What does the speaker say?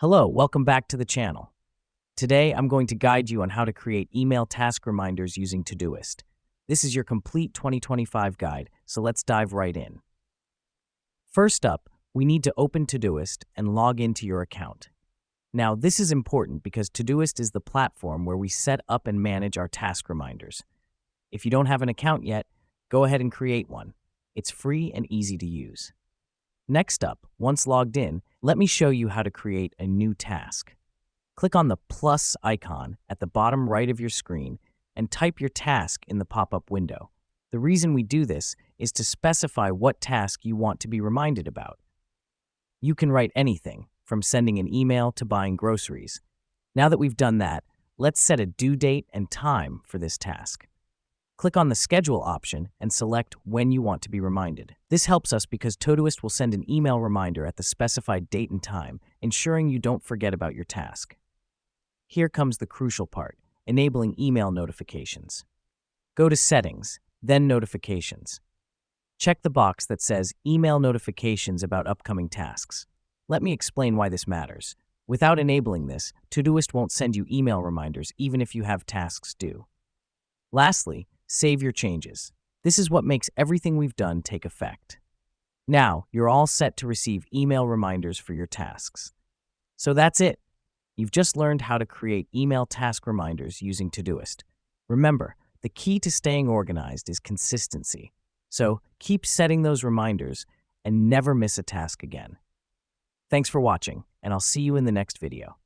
Hello, welcome back to the channel. Today, I'm going to guide you on how to create email task reminders using Todoist. This is your complete 2025 guide, so let's dive right in. First up, we need to open Todoist and log into your account. Now, this is important because Todoist is the platform where we set up and manage our task reminders. If you don't have an account yet, go ahead and create one. It's free and easy to use. Next up, once logged in, let me show you how to create a new task. Click on the plus icon at the bottom right of your screen and type your task in the pop-up window. The reason we do this is to specify what task you want to be reminded about. You can write anything, from sending an email to buying groceries. Now that we've done that, let's set a due date and time for this task. Click on the Schedule option and select when you want to be reminded. This helps us because Todoist will send an email reminder at the specified date and time, ensuring you don't forget about your task. Here comes the crucial part, enabling email notifications. Go to Settings, then Notifications. Check the box that says Email Notifications about upcoming tasks. Let me explain why this matters. Without enabling this, Todoist won't send you email reminders even if you have tasks due. Lastly, save your changes. This is what makes everything we've done take effect. Now, you're all set to receive email reminders for your tasks. So that's it. You've just learned how to create email task reminders using Todoist. Remember, the key to staying organized is consistency. So keep setting those reminders and never miss a task again. Thanks for watching, and I'll see you in the next video.